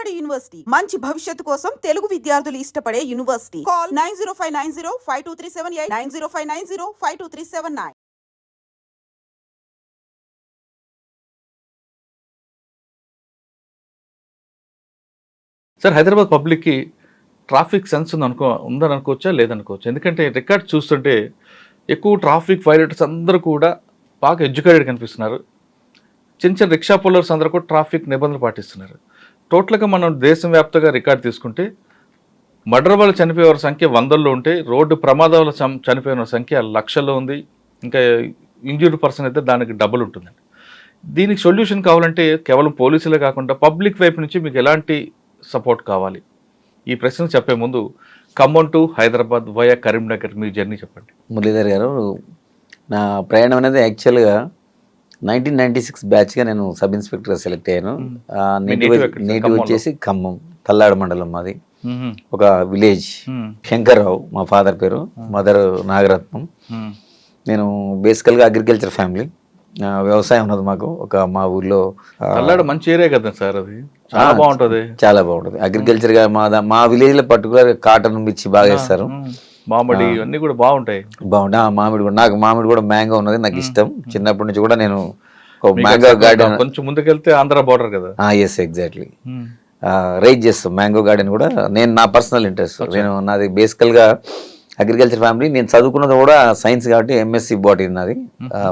బాలబడి యూనివర్సిటీ మంచి భవిష్యత్తు కోసం తెలుగు విద్యార్థులు ఇష్టపడే యూనివర్సిటీ. కాల్ 9059052378 9059052379. సార్, హైదరాబాద్ పబ్లిక్కి ట్రాఫిక్ సెన్స్ ఉందని అనుకోవచ్చా, లేదనుకోవచ్చు? ఎందుకంటే రికార్డ్ చూస్తుంటే ఎక్కువ ట్రాఫిక్ వైలేటర్స్ అందరూ కూడా బాగా ఎడ్యుకేటెడ్ కనిపిస్తున్నారు. చిన్న చిన్న రిక్షా పుల్లర్స్ అందరూ కూడా ట్రాఫిక్ నిబంధనలు పాటిస్తున్నారు. టోటల్గా మనం దేశవ్యాప్తంగా రికార్డ్ తీసుకుంటే మర్డర్ వల్ల చనిపోయే సంఖ్య వందల్లో ఉంటే, రోడ్డు ప్రమాదాల చనిపోయిన సంఖ్య లక్షల్లో ఉంది. ఇంకా ఇంజ్యూర్డ్ పర్సన్ అయితే దానికి డబుల్ ఉంటుందండి. దీనికి సొల్యూషన్ కావాలంటే కేవలం పోలీసులే కాకుండా పబ్లిక్ వైపు నుంచి మీకు ఎలాంటి సపోర్ట్ కావాలి? ఈ ప్రశ్న చెప్పే ముందు Khammam to Hyderabad via Karimnagar me journey చెప్పండి. మురళీధర్ గారు, నా ప్రయాణం అనేది యాక్చువల్గా 1996 బ్యాచ్గా నేను సబ్ ఇన్స్పెక్టర్గా సెలెక్ట్ అయ్యాను. నేటివ్ వచ్చేసి ఖమ్మం తల్లాడ మండలం మాది. ఒక విలేజ్ శంకర్రావు మా ఫాదర్ పేరు, మదర్ నాగరత్నం. నేను బేసికల్గా అగ్రికల్చర్ ఫ్యామిలీ, వ్యవసాయం ఉన్నది మాకు. మా ఊర్లో మంచి ఏరియా కదా సార్, అది చాలా బాగుంటుంది అగ్రికల్చర్ గా. మా విలేజ్ లో పర్టికులర్ కాటన్ మిర్చి బాగా వేస్తారు. మామిడి అన్ని కూడా బాగుంటాయి. మామిడి కూడా, నాకు మామిడి కూడా మ్యాంగో ఉన్నది, నాకు ఇష్టం. చిన్నప్పటి నుంచి కూడా నేను మ్యాంగో గార్డెన్, కొంచెం ముందుకెళ్తే ఆంధ్ర బోర్డర్ కదా. Yes, exactly. రైజ్ చేస్తాం మ్యాంగో గార్డెన్ కూడా. నేను నా పర్సనల్ ఇంట్రెస్ట్, నేను నాది బేసికల్ గా అగ్రికల్చర్ ఫ్యామిలీ. నేను చదువుకున్నది కూడా సైన్స్ కాబట్టి ఎంఎస్సి బాటనీ నాది,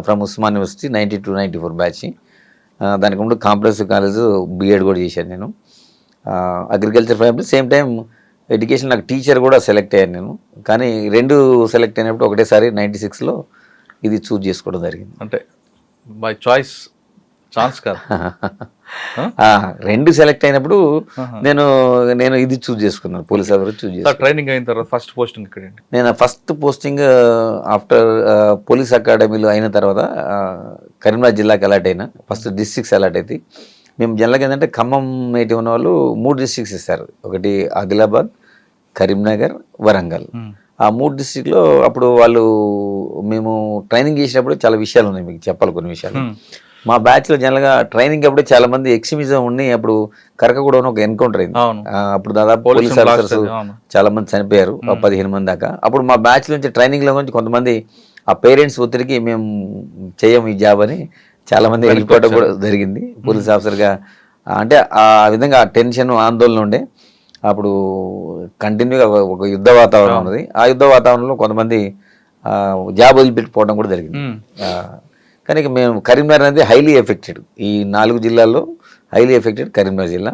ఫ్రమ్ ఉస్మాన్ యూనివర్సిటీ 92-94 బ్యాచ్. దానికి ముందు కాంప్రహెన్సివ్ కాలేజ్ బిఎడ్ కూడా చేశాను నేను. Agriculture family, same time education. నాకు టీచర్ కూడా సెలెక్ట్ అయ్యాను నేను. కానీ రెండు సెలెక్ట్ అయినప్పుడు ఒకటేసారి 96లో ఇది చూజ్ చేసుకోవడం జరిగింది. అంటే బై చాయిస్, ఛాన్స్ కాదు. రెండు సెలెక్ట్ అయినప్పుడు నేను ఇది చూజ్ చేసుకున్నాను, పోలీస్ ఆఫీసర్ చూజ్ చేసుకున్నాను. ట్రైనింగ్ అయిన తర్వాత ఫస్ట్ పోస్టింగ్ ఇక్కడ? నేను ఫస్ట్ పోస్టింగ్ ఆఫ్టర్ పోలీస్ అకాడమీలో అయిన తర్వాత కరీంనగర్ జిల్లాకి అలాట్ అయినా. ఫస్ట్ డిస్ట్రిక్ట్స్ అలాట్ అయితే మేము జనరల్గా ఏంటంటే ఖమ్మం నేటివ్ ఉన్న వాళ్ళు 3 డిస్ట్రిక్ట్స్ ఇస్తారు. ఒకటి ఆదిలాబాద్, కరీంనగర్, వరంగల్. ఆ 3 డిస్ట్రిక్ట్లో అప్పుడు వాళ్ళు మేము ట్రైనింగ్ చేసినప్పుడు చాలా విషయాలు ఉన్నాయి, మీకు చెప్పాలి కొన్ని విషయాలు. మా బ్యాచ్లో జనరల్గా ట్రైనింగ్ అప్పుడే చాలా మంది ఎక్స్ట్రీమిజం ఉండి, అప్పుడు కరకగూడ ఒక ఎన్కౌంటర్ అయింది. అప్పుడు దాదాపు పోలీస్ ఆఫీసర్స్ చాలా మంది చనిపోయారు, 15 మంది దాకా. అప్పుడు మా బ్యాచ్ నుంచి ట్రైనింగ్లో నుంచి కొంతమంది ఆ పేరెంట్స్ ఒత్తిడికి మేము చేయము ఈ జాబ్ అని చాలా మంది వెళ్ళిపోవడం కూడా జరిగింది పోలీస్ ఆఫీసర్గా. అంటే ఆ విధంగా టెన్షన్, ఆందోళన ఉండే. అప్పుడు కంటిన్యూగా ఒక యుద్ధ వాతావరణం ఉన్నది. ఆ యుద్ధ వాతావరణంలో కొంతమంది జాబ్ వదిలిపెట్టిపోవడం కూడా జరిగింది. కానీ మేము కరీంనగర్ అనేది హైలీ ఎఫెక్టెడ్, ఈ 4 జిల్లాల్లో హైలీ ఎఫెక్టెడ్ కరీంనగర్ జిల్లా.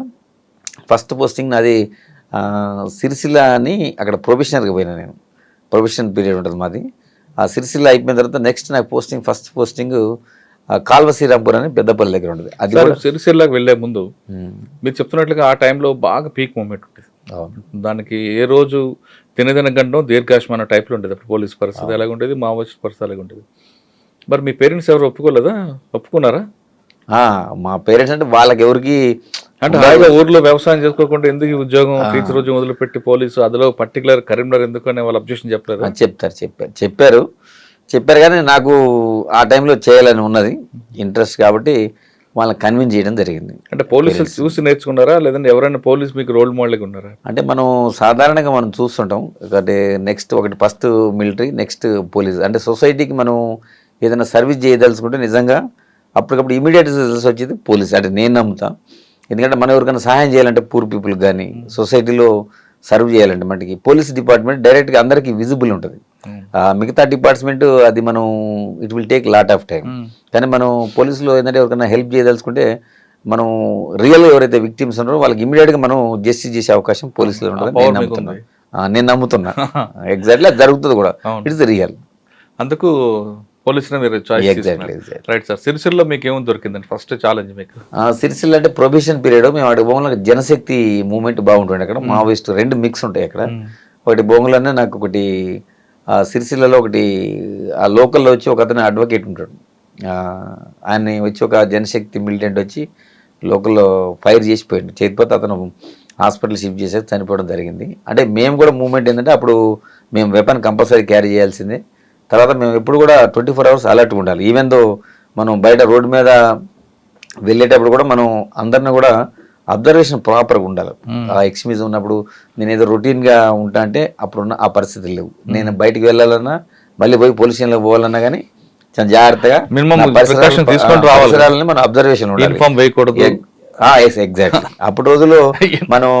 ఫస్ట్ పోస్టింగ్ నాది సిరిసిల్ల అని, అక్కడ ప్రొఫెషనల్గా పోయినా నేను. ప్రొఫెషనల్ పీరియడ్ ఉంటుంది మాది. ఆ సిరిసిల్ల అయిపోయిన తర్వాత నెక్స్ట్ నాకు ఫస్ట్ పోస్టింగ్ కాల్వ శ్రీరాంపూర్ అని పెద్దపల్లి దగ్గర ఉంటుంది. అది సిరిసిల్లాకి వెళ్ళే ముందు మీరు చెప్తున్నట్లుగా ఆ టైంలో బాగా పీక్ మూమెంట్ ఉంటుంది. దానికి ఏ రోజు తినదిన గంటం దీర్ఘాయుష్మాన టైప్లో ఉండేది. అప్పుడు పోలీస్ పరిస్థితి ఎలాగ ఉండేది, మావోయిస్ట్ పరిస్థితి ఎలాగ ఉండేది. మరి మీ పేరెంట్స్ ఎవరు ఒప్పుకున్నారా? మా పేరెంట్స్ అంటే వాళ్ళకి ఎవరికి అంటే హాయిగా ఊర్లో వ్యవసాయం చేసుకోకుండా ఎందుకు ఈ ఉద్యోగం, టీచర్ ఉద్యోగం వదిలిపెట్టి పోలీసు, అందులో పర్టికులర్ కరీంనగర్ ఎందుకు అనే వాళ్ళు అబ్జెక్షన్ చెప్పారు. కానీ నాకు ఆ టైంలో చేయాలని ఉన్నది, ఇంట్రెస్ట్ కాబట్టి వాళ్ళని కన్విన్స్ చేయడం జరిగింది. అంటే పోలీసులు చూసి నేర్చుకున్నారా, లేదంటే ఎవరైనా పోలీస్ మీకు రోల్ మోడల్గా ఉన్నారా? అంటే మనం సాధారణంగా మనం చూస్తుంటాం. అంటే నెక్స్ట్ ఒకటి ఫస్ట్ మిలిటరీ, నెక్స్ట్ పోలీస్. అంటే సొసైటీకి మనం ఏదైనా సర్వీస్ చేయదలుచుకుంటే నిజంగా అప్పటికప్పుడు ఇమీడియట్ రిజల్ట్స్ వచ్చేది పోలీస్. అంటే నేను నమ్ముతా. ఎందుకంటే మనం ఎవరికైనా సహాయం చేయాలంటే, పూర్ పీపుల్కి కానీ సొసైటీలో సర్వ్ చేయాలంటే మనకి పోలీస్ డిపార్ట్మెంట్ డైరెక్ట్గా అందరికీ విజిబుల్ ఉంటుంది. మిగతా డిపార్ట్మెంట్ అది మనం it will take lot of time. కానీ మనం పోలీసులో ఏంటంటే ఎవరికైనా హెల్ప్ చేయదలుచుకుంటే మనం రియల్ ఎవరైతే విక్టిమ్స్ ఉన్నారో వాళ్ళకి ఇమీడియట్గా మనం జస్టిస్ చేసే అవకాశం పోలీసులో ఉంటుంది. నేను నమ్ముతున్నా. ఎగ్జాక్ట్లీ అది జరుగుతుంది కూడా. It's real. అందుకు పోలీసులు మీరు రైట్ సార్. సిరిసిల్ల మీకు ఏమో దొరికిందండి ఫస్ట్ ఛాలెంజ్ మీకు? సిరిసిల్ల అంటే ప్రొబేషన్ పీరియడ్. మేము అక్కడ బొమ్మలో జనశక్తి మూవ్మెంట్ బాగుంటుండే. అక్కడ మావోయిస్ట్ 2 మిక్స్ ఉంటాయి అక్కడ. ఒకటి బొమ్మలోనే నాకు ఒకటి సిరిసిల్లలో ఒకటి ఆ లోకల్లో వచ్చి ఒక అతను అడ్వకేట్ ఉంటాడు. ఆయన వచ్చి ఒక జనశక్తి మిలిటెంట్ వచ్చి లోకల్లో ఫైర్ చేసిపోయాడు. చేతిపోతే అతను హాస్పిటల్ షిఫ్ట్ చేసేది, చనిపోవడం జరిగింది. అంటే మేము కూడా మూవ్మెంట్ ఏంటంటే అప్పుడు మేము వెపన్ కంపల్సరీ క్యారీ చేయాల్సిందే. తర్వాత మేము ఎప్పుడు కూడా 24 hours అలర్ట్గా ఉండాలి. ఈవెన్ దో మనం బయట రోడ్డు మీద వెళ్ళేటప్పుడు కూడా మనం అందరిని కూడా అబ్జర్వేషన్ ప్రాపర్గా ఉండాలి. ఆ ఎక్స్ట్రీమిజం ఉన్నప్పుడు నేను ఏదో రొటీన్గా ఉంటా అంటే అప్పుడున్న ఆ పరిస్థితులు లేవు. నేను బయటికి వెళ్ళాలన్నా మళ్ళీ పోయి పోలీస్ స్టేషన్లో పోవాలన్నా కానీ చాలా జాగ్రత్తగా పరిసరాలని మనం అబ్జర్వేషన్ ఉండాలి. ఎగ్జాక్ట్లీ. అప్పుడు రోజుల్లో మనం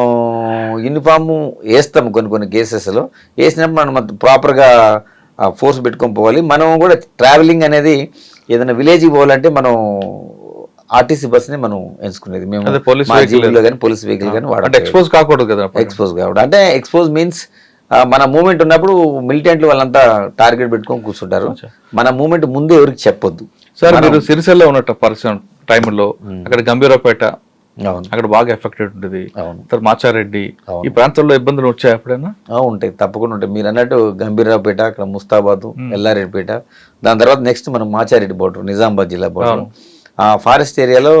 యూనిఫామ్ వేస్తాం కొన్ని కేసెస్లో, వేసినప్పుడు మనం ప్రాపర్గా ఫోర్స్ పెట్టుకొని పోవాలి. మనం కూడా ట్రావెలింగ్ అనేది ఏదైనా విలేజ్కి పోవాలంటే మనం ఆర్టీసీ బస్ని మనం ఎంచుకునేది. మేము మా జీబులో కానీ పోలీస్ వెహికల్ కానీ వాడాలి. ఎక్స్పోజ్ కాకూడదు కదా. ఎక్స్పోజ్ కావడం అంటే ఎక్స్పోజ్ మీన్స్ మన మూమెంట్ ఉన్నప్పుడు మిలిటెంట్లు వాళ్ళంతా టార్గెట్ పెట్టుకొని కూర్చుంటారు. మన మూమెంట్ ముందు ఎవరికి చెప్పొద్దు. సార్ మీరు సిరిసిల్ల ఉన్నట్టు పరిస్థితి టైంలో అక్కడ గంభీరపేట అక్కడ బాగా ఎఫెక్టెడ్ ఉంటుంది. మాచారెడ్డి ఈ ప్రాంతాల్లో ఇబ్బందులు వచ్చాయి ఎప్పుడైనా? ఉంటాయి, తప్పకుండా ఉంటాయి. మీరు అన్నట్టు గంభీరావుపేట, అక్కడ ముస్తాబాద్, ఎల్లారెడ్డిపేట, దాని తర్వాత నెక్స్ట్ మనం మాచారెడ్డి బోర్డర్, నిజామాబాద్ జిల్లా బోర్డర్, ఆ ఫారెస్ట్ ఏరియాలో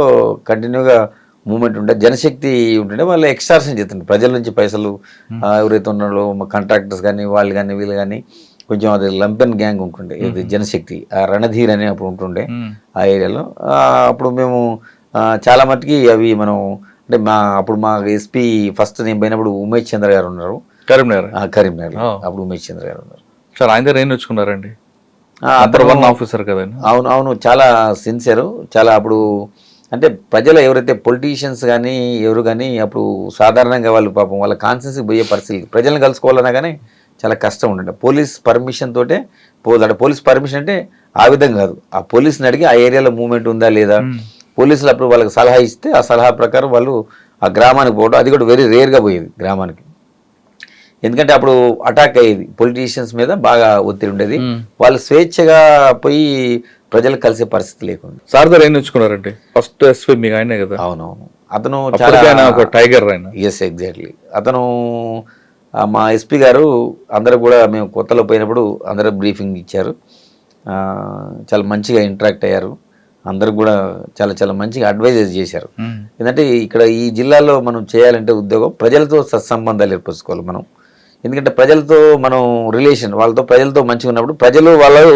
కంటిన్యూగా మూమెంట్ ఉంటే జనశక్తి ఉంటుండే వాళ్ళు ఎక్స్ట్రాక్షన్ చేస్తుండే ప్రజల నుంచి పైసలు. ఎవరైతే ఉన్నారో కాంట్రాక్టర్స్ కానీ వాళ్ళు కానీ వీళ్ళు కానీ కొంచెం అది లంపెన్ గ్యాంగ్ ఉంటుండే, ఇది జనశక్తి, ఆ రణధీర్ అని అప్పుడు ఉంటుండే ఆ ఏరియాలో. అప్పుడు మేము చాలా మట్టుకి అవి మనం అంటే అప్పుడు మా ఎస్పీ ఫస్ట్ నేను పోయినప్పుడు ఉమేష్ చంద్ర గారు ఉన్నారు కరీంనగర్. అప్పుడు ఉమేష్ చంద్ర గారు ఉన్నారు. సార్ ఆయన దగ్గర ఏం నేర్చుకున్నారండి? ఆఫీసర్ కదా. అవును, చాలా సిన్సియర్. చాలా అప్పుడు అంటే ప్రజలు ఎవరైతే పొలిటీషియన్స్ కానీ ఎవరు కానీ అప్పుడు సాధారణంగా వాళ్ళు పాపం వాళ్ళ కాన్సెన్స్కి పోయే పరిస్థితి, ప్రజలను కలుసుకోవాలన్నా కానీ చాలా కష్టం ఉండే. పోలీస్ పర్మిషన్ తోటే పోదాడు. పోలీస్ పర్మిషన్ అంటే ఆ విధంగా కాదు, ఆ పోలీసుని అడిగి ఆ ఏరియాలో మూవ్మెంట్ ఉందా లేదా, పోలీసులు అప్పుడు వాళ్ళకి సలహా ఇస్తే ఆ సలహా ప్రకారం వాళ్ళు ఆ గ్రామానికి పోవడం, అది కూడా వెరీ రేర్గా పోయేది గ్రామానికి. ఎందుకంటే అప్పుడు అటాక్ అయ్యేది, పొలిటీషియన్స్ మీద బాగా ఒత్తిడి ఉండేది, వాళ్ళు స్వేచ్ఛగా పోయి ప్రజలకు కలిసే పరిస్థితి లేకుండా. సార్ దగ్గర ఏం నేర్చుకున్నారంటే ఫస్ట్ ఎస్పీ మీకు ఆయనే కదా? అవునవును, అతను చాలా టైగర్ ఆయన. Yes, exactly. అతను మా ఎస్పీ గారు అందరూ కూడా మేము కొత్తలో పోయినప్పుడు అందరూ బ్రీఫింగ్ ఇచ్చారు, చాలా మంచిగా ఇంటరాక్ట్ అయ్యారు, అందరూ కూడా చాలా చాలా మంచిగా అడ్వైజెస్ చేశారు. ఎందుకంటే ఇక్కడ ఈ జిల్లాలో మనం చేయాలంటే ఉద్యోగం ప్రజలతో సత్సంబంధాలు ఏర్పరచుకోవాలి మనం. ఎందుకంటే ప్రజలతో మనం రిలేషన్ వాళ్ళతో ప్రజలతో మంచిగా ఉన్నప్పుడు ప్రజలు వాళ్ళు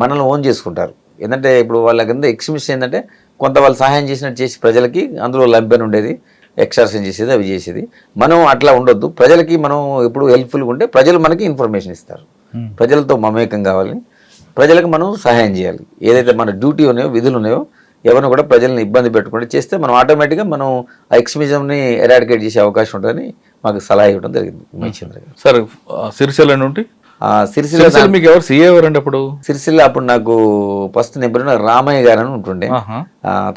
మనల్ని ఓన్ చేసుకుంటారు. ఏంటంటే ఇప్పుడు వాళ్ళ కింద ఎక్స్ట్రీమిస్ట్ ఏంటంటే కొంత వాళ్ళు సహాయం చేసినట్టు చేసి ప్రజలకి అందులో లంపెన్ ఉండేది, ఎక్స్ట్రాక్షన్ చేసేది, అవి చేసేది. మనం అట్లా ఉండొద్దు, ప్రజలకి మనం ఎప్పుడు హెల్ప్ఫుల్గా ఉంటే ప్రజలు మనకి ఇన్ఫర్మేషన్ ఇస్తారు. ప్రజలతో మమేకం కావాలి, ప్రజలకు మనం సహాయం చేయాలి. ఏదైతే మన డ్యూటీ ఉన్నాయో విధులు ఉన్నాయో ఎవరిని కూడా ప్రజల్ని ఇబ్బంది పెట్టకుండా చేస్తే మనం ఆటోమేటిక్గా మనం ఆ ఎక్స్ట్రీమిజంని ఎరాడికేట్ చేసే అవకాశం ఉంటుందని మాకు సలహా ఇవ్వడం జరిగింది ఉమేష్ చంద్ర గారు. సార్ సిరిసిల్ల నుండి సిరిసిల్ల మీకు ఎవరు సీఏ ఎవరండి అప్పుడు? సిరిసిల్ల అప్పుడు నాకు ఫస్ట్ నేను రామయ్య గారు అని ఉంటుండే,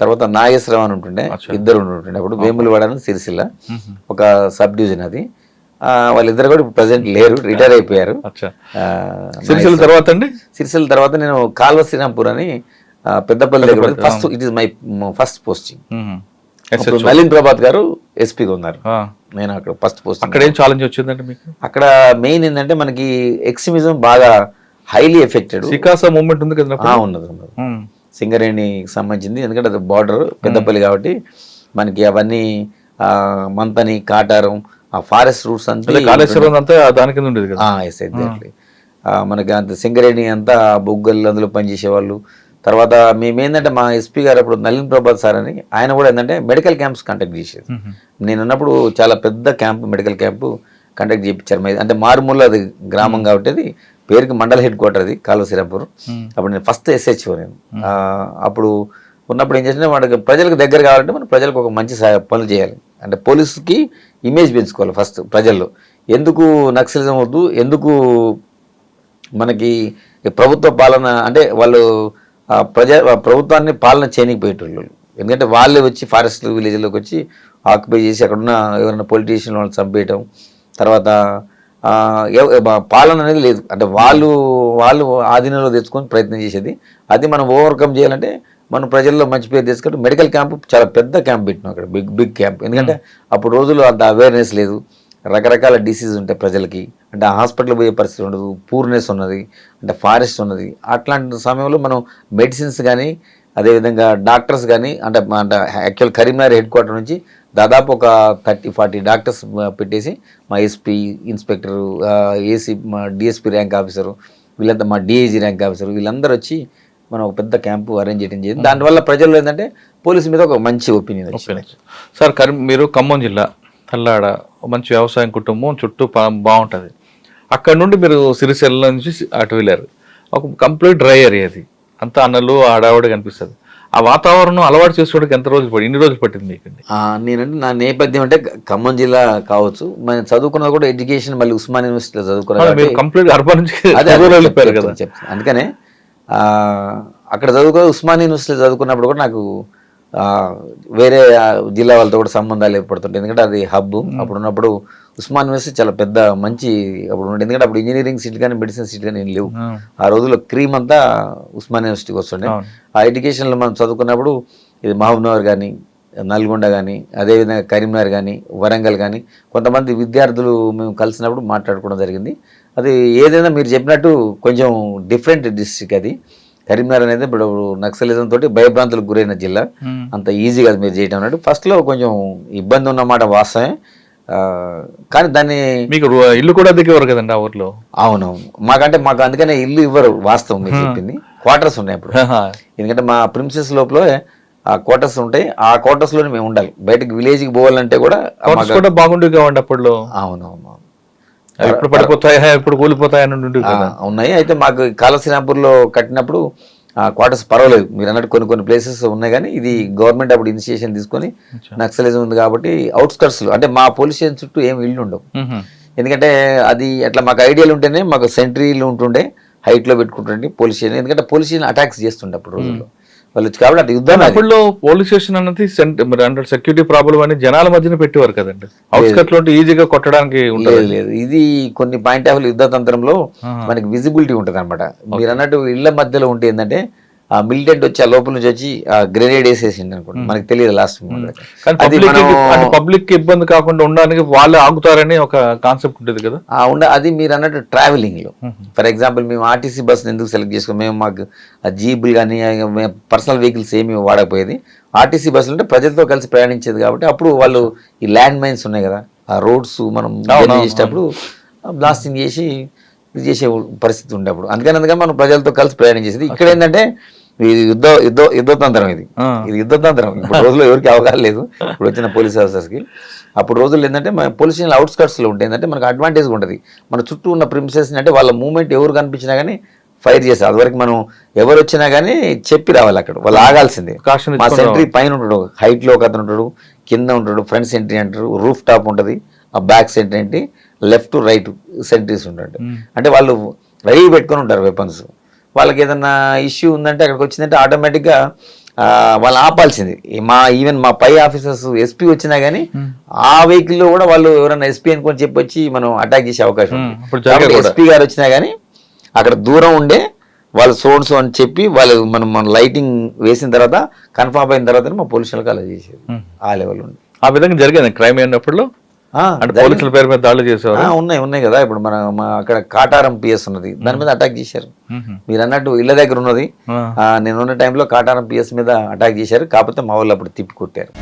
తర్వాత నాగేశ్వరరావు అని ఉంటుండే, ఇద్దరు ఉంటుండే. అప్పుడు వేములవాడ సిరిసిల్ల ఒక సబ్ డివిజన్ అది. వాళ్ళిద్దరు కూడా ఇప్పుడు ప్రజెంట్ లేరు, రిటైర్ అయిపోయారు. సిరిసిల్ల తర్వాత అండి? సిరిసిల్ల తర్వాత నేను కాల్వ శ్రీరాంపూర్ అని పెద్దపల్లి దగ్గర first, it is my first posting. Nalin Prabhat గారు ఎస్పీగా ఉన్నారు, నేను అక్కడ ఫస్ట్ పోస్టింగ్. అక్కడ ఏం ఛాలెంజ్ వచ్చిందంటే మీకు? అక్కడ మెయిన్ ఏంటంటే మనకి ఎక్స్ట్రీమిజం బాగా హైలీ ఎఫెక్టెడ్. సికాసా మూవ్మెంట్ ఉంది కదా? ఉన్నది. సింగరేణికి సంబంధించింది, ఎందుకంటే అది బార్డర్ పెద్దపల్లి కాబట్టి మనకి అవన్నీ మంతని, కాటారం, ఆ ఫారెస్ట్ రూట్స్ అంతా కాళేశ్వరం అంతా దాని కింద ఉండేది కదా. Yes, exactly. మనకి అంత సింగరేణి అంతా బొగ్గలు అందులో పనిచేసేవాళ్ళు. తర్వాత మేమేంటంటే మా ఎస్పీ గారు అప్పుడు నలిన్ ప్రభాత్ సార్ అని ఆయన కూడా ఏంటంటే మెడికల్ క్యాంప్స్ కండక్ట్ చేసేది. నేను అన్నప్పుడు చాలా పెద్ద క్యాంప్, మెడికల్ క్యాంపు కండక్ట్ చేయించారు. అంటే మారుమూల అది గ్రామం కాబట్టి అది పేరుకి మండల హెడ్ క్వార్టర్ అది కాల్వశ్రీరాంపూర్. అప్పుడు నేను ఫస్ట్ SHO నేను. అప్పుడు ఉన్నప్పుడు ఏం చేసినా వాడికి ప్రజలకు దగ్గర కావాలంటే మనం ప్రజలకు ఒక మంచి పనులు చేయాలి. అంటే పోలీసుకి ఇమేజ్ పెంచుకోవాలి ఫస్ట్ ప్రజల్లో. ఎందుకు నక్సలిజం వద్దు, ఎందుకు మనకి ప్రభుత్వ పాలన అంటే వాళ్ళు ప్రభుత్వాన్ని పాలన చేయనిపోయేటోళ్ళు. ఎందుకంటే వాళ్ళే వచ్చి ఫారెస్ట్ విలేజ్లోకి వచ్చి ఆక్యుపై చేసి అక్కడున్న ఎవరైనా పొలిటీషియన్ వాళ్ళని చంపేయటం, తర్వాత పాలన అనేది లేదు. అంటే వాళ్ళు ఆధీనంలో తెచ్చుకొని ప్రయత్నం చేసేది. అది మనం ఓవర్కమ్ చేయాలంటే మనం ప్రజల్లో మంచి పేరు తెచ్చుకుంటే మెడికల్ క్యాంపు చాలా పెద్ద క్యాంప్ పెట్టినాం అక్కడ, బిగ్ క్యాంప్. ఎందుకంటే అప్పుడు రోజులు అంత అవేర్నెస్ లేదు, రకరకాల డిసీజ్ ఉంటాయి ప్రజలకి. అంటే హాస్పిటల్ పోయే పరిస్థితి ఉండదు, పూర్నెస్ ఉన్నది, అంటే ఫారెస్ట్ ఉన్నది. అట్లాంటి సమయంలో మనం మెడిసిన్స్ కానీ అదేవిధంగా డాక్టర్స్ కానీ అంటే యాక్చువల్ కరీంనగర్ హెడ్ క్వార్టర్ నుంచి దాదాపు ఒక 30-40 డాక్టర్స్ పెట్టేసి మా ఎస్పీ, ఇన్స్పెక్టరు, ఏసీ, మా DSP ర్యాంక్ ఆఫీసరు, వీళ్ళంతా మా DIG ర్యాంక్ ఆఫీసరు, వీళ్ళందరూ వచ్చి మనం ఒక పెద్ద క్యాంపు అరేంజ్ చేయడం జరిగింది. దానివల్ల ప్రజల్లో ఏంటంటే పోలీసు మీద ఒక మంచి ఒపీనియన్ వచ్చింది. సార్ మీరు ఖమ్మం జిల్లా తల్లాడ మంచి వ్యవసాయం కుటుంబం చుట్టూ బాగుంటుంది. అక్కడ నుండి మీరు సిరిసిల్ల నుంచి అటు వెళ్ళారు. ఒక కంప్లీట్ డ్రై ఏరియా అది, అంతా అన్నలు ఆడావిడ కనిపిస్తుంది. ఆ వాతావరణం అలవాటు చేసుకోవడానికి ఎన్ని రోజులు పట్టింది మీకు? నేనంటే నా నేపథ్యం అంటే ఖమ్మం జిల్లా కావచ్చు, మనం చదువుకున్నది కూడా ఎడ్యుకేషన్ మళ్ళీ ఉస్మాన్ యూనివర్సిటీలో చదువుకున్నాను. కంప్లీట్ అర్బన్ నుంచి కదా. అందుకనే అక్కడ ఉస్మాన్ యూనివర్సిటీలో చదువుకున్నప్పుడు కూడా నాకు వేరే జిల్లా వాళ్ళతో కూడా సంబంధాలు ఏర్పడుతుంటాయి. ఎందుకంటే అది హబ్. అప్పుడు ఉన్నప్పుడు ఉస్మాన్ యూనివర్సిటీ చాలా పెద్ద మంచి అప్పుడు ఉండే. ఎందుకంటే అప్పుడు ఇంజనీరింగ్ సీట్ కానీ మెడిసిన్ సీట్ కానీ ఏం లేవు. ఆ రోజుల్లో క్రీమ్ అంతా ఉస్మాన్ యూనివర్సిటీకి వస్తుండే. ఆ ఎడ్యుకేషన్లో మనం చదువుకున్నప్పుడు ఇది మహబూబ్నగర్ కానీ, నల్గొండ కానీ, అదేవిధంగా కరీంనగర్ కానీ, వరంగల్ కానీ కొంతమంది విద్యార్థులు మేము కలిసినప్పుడు మాట్లాడుకోవడం జరిగింది. అది ఏదైనా మీరు చెప్పినట్టు కొంచెం డిఫరెంట్ డిస్ట్రిక్ట్ అది. కరీంనగర్ అనేది ఇప్పుడు నక్సలిజం తోటి భయభ్రాంతులకు గురైన జిల్లా. అంత ఈజీగా మీరు చేయటం అన్నట్టు ఫస్ట్లో కొంచెం ఇబ్బంది ఉన్నమాట వాస్తవమే. కానీ దాన్ని మీకు ఇల్లు కూడా దిగేవారు కదండి ఆ ఊర్లో? అవునవును, మాకు అందుకనే ఇల్లు ఇవ్వరు. వాస్తవం మీరు చెప్పింది. క్వార్టర్స్ ఉన్నాయి అప్పుడు. ఎందుకంటే మా ప్రిన్సెస్ లోపల ఆ క్వార్టర్స్ ఉంటాయి. ఆ క్వార్టర్స్ లోనే మేము ఉండాలి. బయటకు విలేజ్కి పోవాలంటే కూడా బాగుండేవి కావండి అప్పట్లో. అవునవును, ఎప్పుడు పడిపోతాయా ఎప్పుడు కూలిపోతాయని ఉన్నాయి. అయితే మాకు కాళశ్రీరాంపూర్లో కట్టినప్పుడు క్వార్టర్స్ పర్వాలేదు. మీరు అన్నట్టు కొన్ని ప్లేసెస్ ఉన్నాయి. కానీ ఇది గవర్నమెంట్ అప్పుడు ఇనిషియేషన్ తీసుకొని నక్సలిజం ఉంది కాబట్టి అవుట్స్కట్స్లో అంటే మా పోలీస్ స్టేషన్ చుట్టూ ఏమి ఇల్లు ఉండవు. ఎందుకంటే అది అట్లా మాకు ఐడియాలు ఉంటేనే మాకు సెంట్రీలు ఉంటుండే, హైట్లో పెట్టుకుంటుండే పోలీస్ స్టేషన్. ఎందుకంటే పోలీస్ స్టేషన్ అటాక్స్ చేస్తుండే అప్పుడు రోజుల్లో వాళ్ళు. కాబట్టి అటు యుద్ధం అప్పుడు పోలీస్ స్టేషన్ అన్నది సెక్యూరిటీ ప్రాబ్లం అని జనాల మధ్యన పెట్టేవారు కదండి. అవుట్స్కట్ లో ఈజీగా కొట్టడానికి లేదు. ఇది కొన్ని పాయింట్ ఆఫ్ యుద్ధ తంత్రంలో మనకి విజిబిలిటీ ఉంటుంది అనమాట. మీరు అన్నట్టు ఇళ్ల మధ్యలో ఉంటే ఏంటంటే ఆ మిలిటెంట్ వచ్చి ఆ లోపల నుంచి వచ్చి ఆ గ్రెనేడ్ వేసేసింది అనుకోండి, మనకి తెలియదు లాస్ట్. పబ్లిక్ ఇబ్బంది కాకుండా ఉండడానికి వాళ్ళే ఆగుతారని ఒక కాన్సెప్ట్ ఉంటుంది కదా. అది మీరు అన్నట్టు ట్రావెలింగ్ లో ఫర్ ఎగ్జాంపుల్ మేము ఆర్టీసీ బస్ ఎందుకు సెలెక్ట్ చేసుకోం, మేము మాకు జీబులు కానీ పర్సనల్ వెహికల్స్ ఏమి వాడకపోయేది. ఆర్టీసీ బస్సులు అంటే ప్రజలతో కలిసి ప్రయాణించేది కాబట్టి అప్పుడు వాళ్ళు ఈ ల్యాండ్ మైన్స్ ఉన్నాయి కదా, ఆ రోడ్స్ మనం చేసేటప్పుడు బ్లాస్టింగ్ చేసి చేసే పరిస్థితి ఉండే అప్పుడు. అందుకని మనం ప్రజలతో కలిసి ప్రయాణం చేసేది. ఇక్కడ ఏంటంటే ఇది యుద్ధతంత్రం. ఇది యుద్ధతంత్రం. ఇప్పుడు రోజుల్లో ఎవరికి అవగాహన లేదు ఇప్పుడు వచ్చిన పోలీస్ ఆఫీసర్స్కి. అప్పుడు రోజుల్లో ఏంటంటే మన పోలీస్ స్టేషన్ అవుట్స్కట్స్లో ఉంటే ఏంటంటే మనకు అడ్వాంటేజ్ ఉంటుంది. మన చుట్టూ ఉన్న ప్రిమిసెస్ అంటే వాళ్ళ మూవ్మెంట్ ఎవరు కనిపించినా కానీ ఫైర్ చేస్తారు. అదివరకు మనం ఎవరు వచ్చినా కానీ చెప్పి రావాలి, అక్కడ వాళ్ళు ఆగాల్సిందే. మా సెంట్రీ పైన ఉంటాడు, హైట్లో ఒక అతను ఉంటాడు, కింద ఉంటాడు, ఫ్రంట్ సెంట్రీ అంటారు, రూఫ్ టాప్ ఉంటుంది, ఆ బ్యాక్ సెంట్రీ ఏంటి, లెఫ్ట్ రైట్ సెంట్రీస్ ఉంటాడు. అంటే వాళ్ళు రెడీ పెట్టుకొని ఉంటారు వెపన్స్. వాళ్ళకి ఏదన్నా ఇష్యూ ఉందంటే అక్కడికి వచ్చిందంటే ఆటోమేటిక్గా వాళ్ళు ఆపాల్సింది. ఈవెన్ మా పై ఆఫీసర్స్ ఎస్పీ వచ్చినా కానీ ఆ వెహికల్లో కూడా వాళ్ళు ఎవరైనా ఎస్పీ అనుకొని చెప్పొచ్చి మనం అటాక్ చేసే అవకాశం ఉంది. ఎస్పీ గారు వచ్చినా కానీ అక్కడ దూరం ఉండే వాళ్ళు సోర్స్ అని చెప్పి వాళ్ళు మన లైటింగ్ వేసిన తర్వాత కన్ఫర్మ్ అయిన తర్వాత మా పోలీసులకు అలా చేసేది. ఆ లెవెల్ ఉండి ఆ విధంగా జరిగింది క్రైమ్ అయినప్పుడు. పోలీసుల పేరు మీద దాడులు చేసేవారు. ఉన్నాయి కదా. ఇప్పుడు మన అక్కడ కాటారం పిఎస్ ఉన్నది, దాని మీద అటాక్ చేశారు. మీరు అన్నట్టు ఇళ్ళ దగ్గర ఉన్నది. నేను ఉన్న టైంలో కాటారం పిఎస్ మీద అటాక్ చేశారు. కాకపోతే మా వాళ్ళు అప్పుడు తిప్పి కొట్టారు.